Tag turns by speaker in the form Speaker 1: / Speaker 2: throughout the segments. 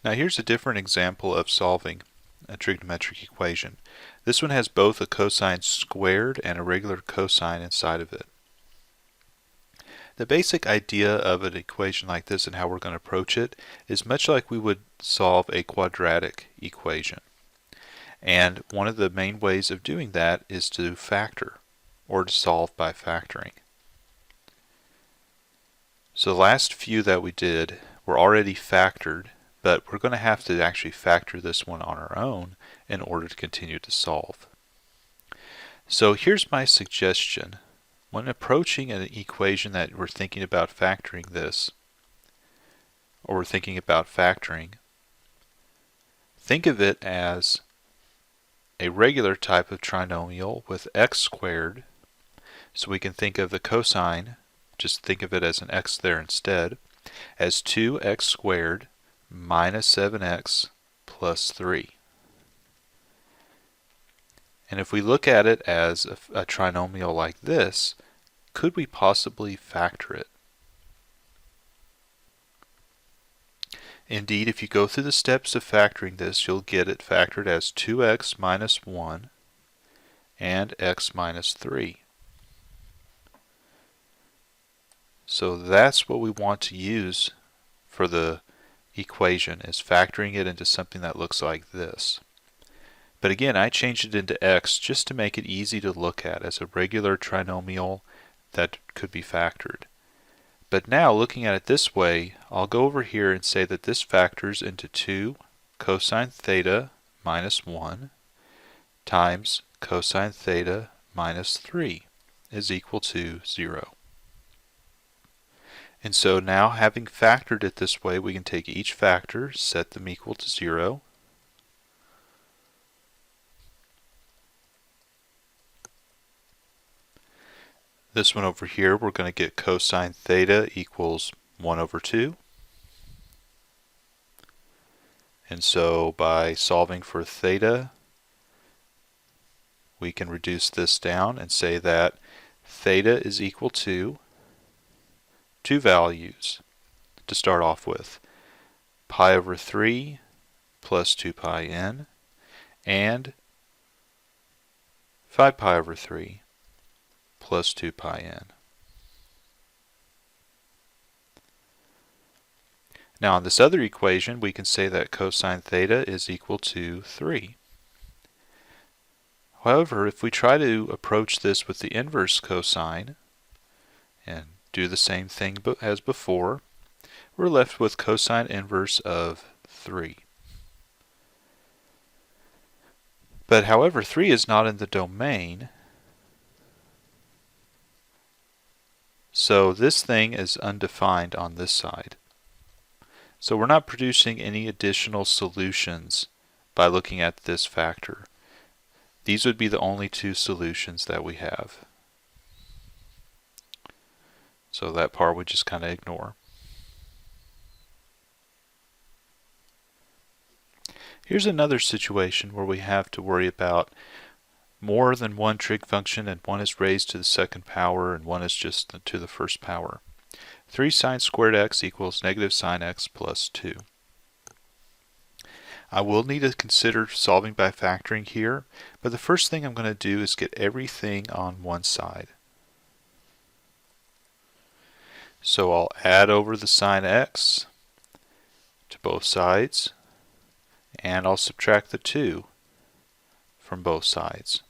Speaker 1: Now here's a different example of solving a trigonometric equation. This one has both a cosine squared and a regular cosine inside of it. The basic idea of an equation like this and how we're going to approach it is much like we would solve a quadratic equation. And one of the main ways of doing that is to factor, or to solve by factoring. So the last few that we did were already factored, but we're going to have to actually factor this one on our own in order to continue to solve. So here's my suggestion. When approaching an equation that we're thinking about factoring this, or we're thinking about factoring, think of it as a regular type of trinomial with x squared. So we can think of the cosine, just think of it as an x there instead, as 2x squared minus 7x plus 3. And if we look at it as a trinomial like this, could we possibly factor it? Indeed, if you go through the steps of factoring this, you'll get it factored as 2x minus 1 and x minus 3. So that's what we want to use for the equation, is factoring it into something that looks like this. But again, I changed it into x just to make it easy to look at as a regular trinomial that could be factored. But now, looking at it this way, I'll go over here and say that this factors into 2 cosine theta minus 1 times cosine theta minus 3 is equal to 0. And so now, having factored it this way, we can take each factor, set them equal to 0. This one over here, we're going to get cosine theta equals 1 over 2. And so by solving for theta, we can reduce this down and say that theta is equal to two values to start off with: pi over 3 plus 2 pi n and 5 pi over 3 plus 2 pi n. Now on this other equation, we can say that cosine theta is equal to 3. However, if we try to approach this with the inverse cosine and do the same thing as before, we're left with cosine inverse of 3. But however, 3 is not in the domain, so this thing is undefined on this side. So we're not producing any additional solutions by looking at this factor. These would be the only two solutions that we have. So that part we just kind of ignore. Here's another situation where we have to worry about more than one trig function, and one is raised to the second power and one is just to the first power. 3 sine squared x equals negative sine x plus 2. I will need to consider solving by factoring here, but the first thing I'm going to do is get everything on one side. So I'll add over the sine x to both sides, and I'll subtract the 2 from both sides.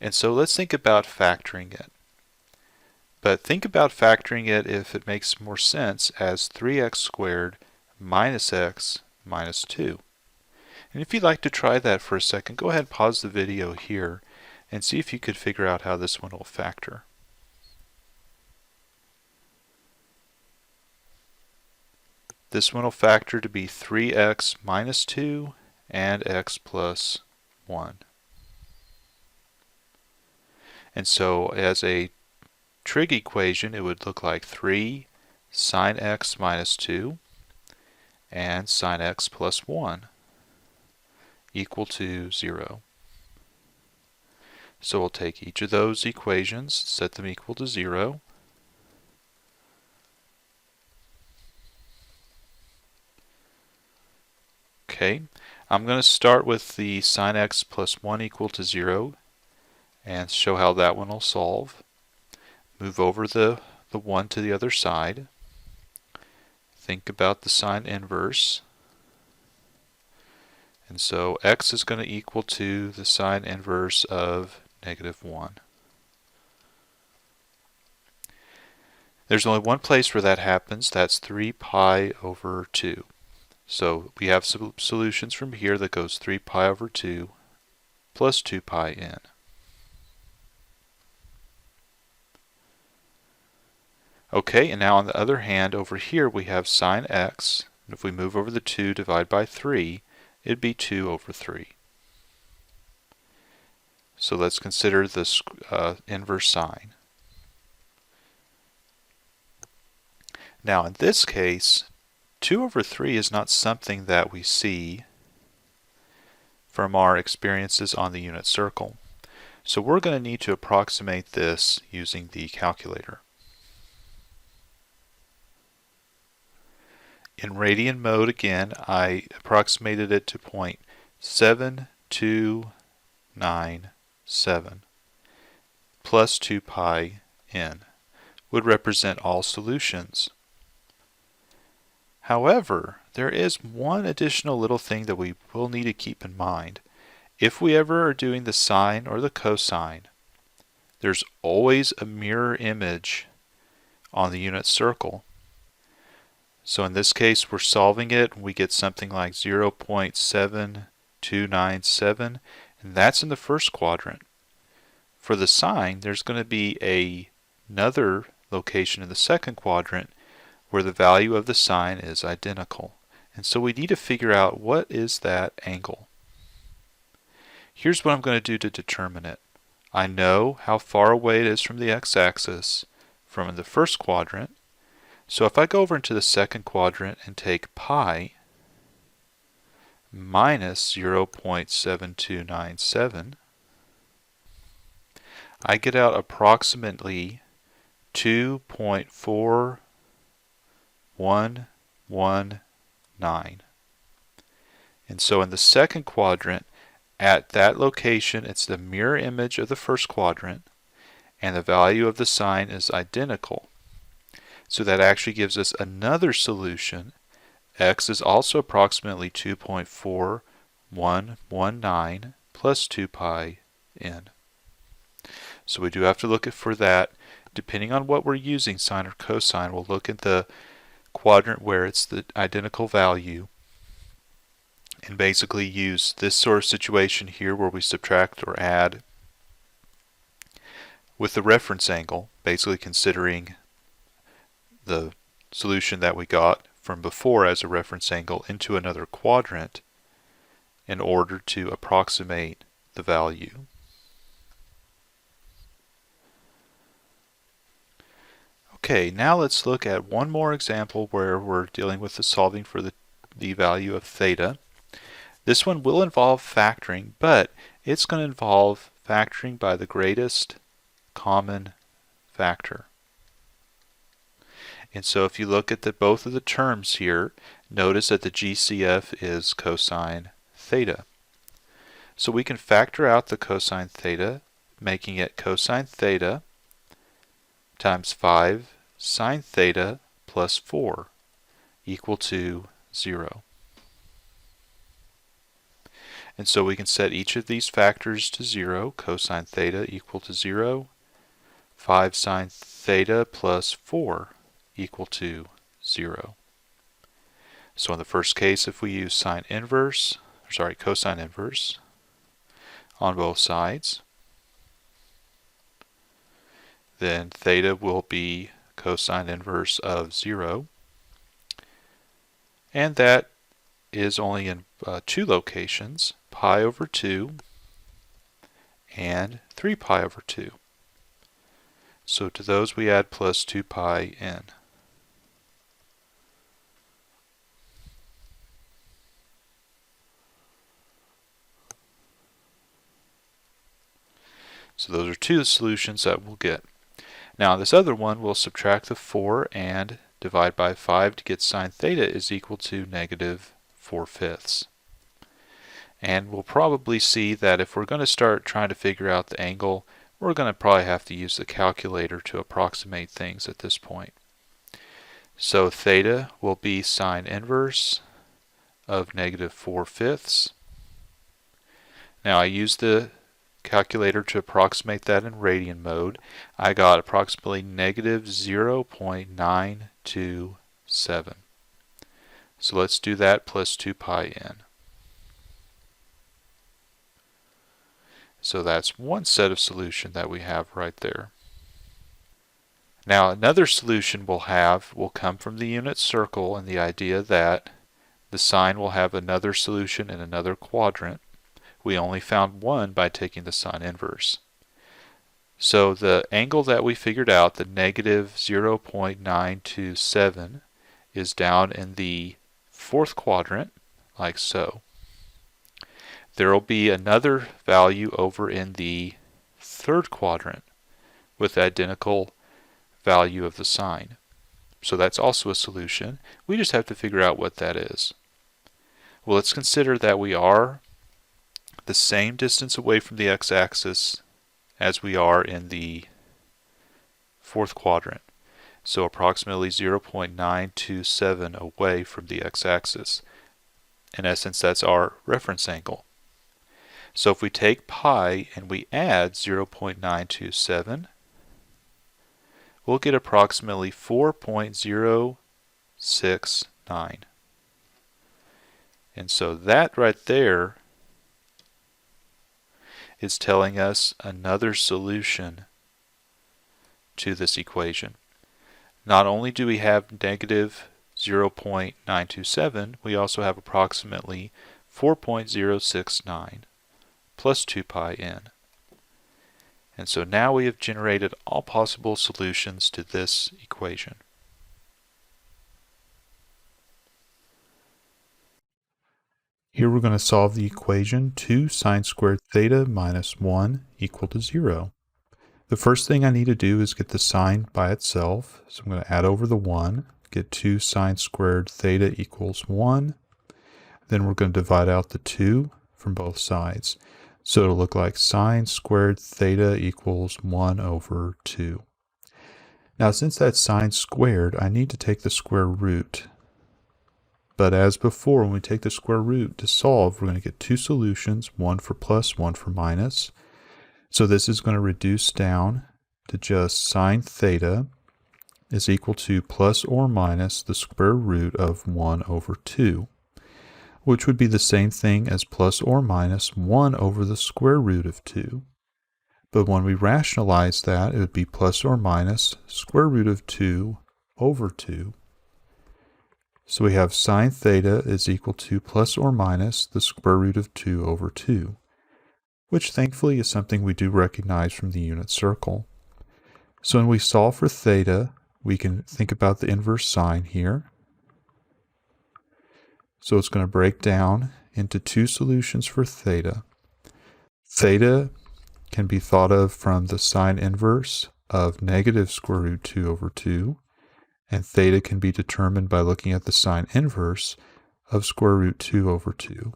Speaker 1: And so let's think about factoring it. But think about factoring it if it makes more sense as 3x squared minus x minus 2. And if you'd like to try that for a second, go ahead and pause the video here and see if you could figure out how this one will factor. This one will factor to be 3x minus 2 and x plus 1. And so as a trig equation, it would look like 3 sine x minus 2 and sine x plus 1 equal to 0. So we'll take each of those equations, set them equal to 0. Okay, I'm going to start with the sine x plus 1 equal to 0 and show how that one will solve. Move over the 1 to the other side. Think about the sine inverse. And so x is going to equal to the sine inverse of -1. There's only one place where that happens, that's 3 pi over 2. So we have some solutions from here that goes 3 pi over 2 plus 2 pi n. Okay, and now on the other hand, over here we have sine x. And if we move over the 2, divide by 3, it'd be 2 over 3. So let's consider this inverse sine. Now in this case, 2 over 3 is not something that we see from our experiences on the unit circle. So we're going to need to approximate this using the calculator. In radian mode again, I approximated it to 0.7297 plus 2 pi n would represent all solutions. However, there is one additional little thing that we will need to keep in mind. If we ever are doing the sine or the cosine, there's always a mirror image on the unit circle. So in this case, we're solving it, and we get something like 0.7297, and that's in the first quadrant. For the sine, there's going to be another location in the second quadrant where the value of the sine is identical. And so we need to figure out what is that angle. Here's what I'm going to do to determine it. I know how far away it is from the x-axis from the first quadrant. So if I go over into the second quadrant and take pi minus 0.7297, I get out approximately 2.4119. And so in the second quadrant, at that location, it's the mirror image of the first quadrant, and the value of the sine is identical. So that actually gives us another solution. X is also approximately 2.4119 plus 2 pi n. So we do have to look for that. Depending on what we're using, sine or cosine, we'll look at the quadrant where it's the identical value and basically use this sort of situation here where we subtract or add with the reference angle, basically considering the solution that we got from before as a reference angle into another quadrant in order to approximate the value. Okay, now let's look at one more example where we're dealing with the solving for the value of theta. This one will involve factoring, but it's going to involve factoring by the greatest common factor. And so if you look at both of the terms here, notice that the GCF is cosine theta. So we can factor out the cosine theta, making it cosine theta times 5 sine theta plus 4 equal to 0. And so we can set each of these factors to 0, cosine theta equal to 0, 5 sine theta plus 4 equal to 0. So in the first case, if we use cosine inverse on both sides, then theta will be cosine inverse of 0, and that is only in two locations, pi over 2 and 3 pi over 2. So to those we add plus 2 pi n. So those are two solutions that we'll get. Now this other one, we'll subtract the 4 and divide by 5 to get sine theta is equal to negative 4/5. And we'll probably see that if we're going to start trying to figure out the angle, we're going to probably have to use the calculator to approximate things at this point. So theta will be sine inverse of negative 4/5. Now I used the calculator to approximate that in radian mode. I got approximately negative 0.927. So let's do that plus 2 pi n. So that's one set of solution that we have right there. Now another solution we'll have will come from the unit circle and the idea that the sine will have another solution in another quadrant. We only found one by taking the sine inverse. So the angle that we figured out, the negative 0.927, is down in the fourth quadrant, like so. There will be another value over in the third quadrant with the identical value of the sine. So that's also a solution. We just have to figure out what that is. Well, let's consider that we are the same distance away from the x-axis as we are in the fourth quadrant. So approximately 0.927 away from the x-axis. In essence, that's our reference angle. So if we take pi and we add 0.927, we'll get approximately 4.069. And so that right there is telling us another solution to this equation. Not only do we have negative 0.927, we also have approximately 4.069 plus 2 pi n. And so now we have generated all possible solutions to this equation. Here we're going to solve the equation 2 sine squared theta minus 1 equal to 0. The first thing I need to do is get the sine by itself. So I'm going to add over the 1, get 2 sine squared theta equals 1. Then we're going to divide out the 2 from both sides. So it'll look like sine squared theta equals 1 over 2. Now since that's sine squared, I need to take the square root. But as before, when we take the square root to solve, we're going to get two solutions, one for plus, one for minus. So this is going to reduce down to just sine theta is equal to plus or minus the square root of 1 over 2, which would be the same thing as plus or minus 1 over the square root of 2. But when we rationalize that, it would be plus or minus square root of 2 over 2. So we have sine theta is equal to plus or minus the square root of 2 over 2, which thankfully is something we do recognize from the unit circle. So when we solve for theta, we can think about the inverse sine here. So it's going to break down into two solutions for theta. Theta can be thought of from the sine inverse of negative square root 2 over 2. And theta can be determined by looking at the sine inverse of square root 2 over 2.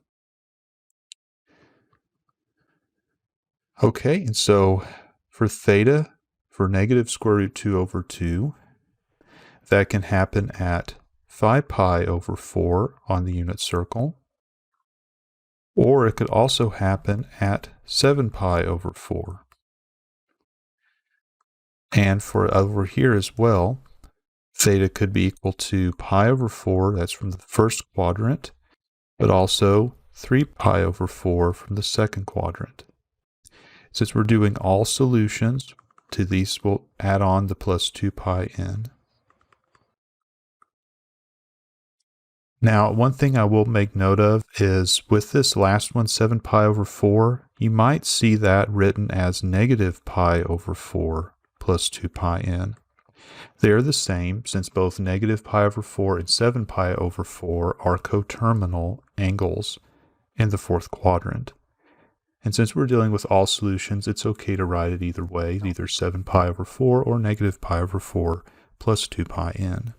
Speaker 1: Okay, and so for theta, for negative square root 2 over 2, that can happen at 5 pi over 4 on the unit circle, or it could also happen at 7 pi over 4. And for over here as well, theta could be equal to pi over 4, that's from the first quadrant, but also 3 pi over 4 from the second quadrant. Since we're doing all solutions to these, we'll add on the plus 2 pi n. Now, one thing I will make note of is with this last one, 7 pi over 4, you might see that written as negative pi over 4 plus 2 pi n. They are the same since both negative pi over 4 and 7 pi over 4 are coterminal angles in the fourth quadrant. And since we're dealing with all solutions, it's okay to write it either way, either 7 pi over 4 or negative pi over 4 plus 2 pi n.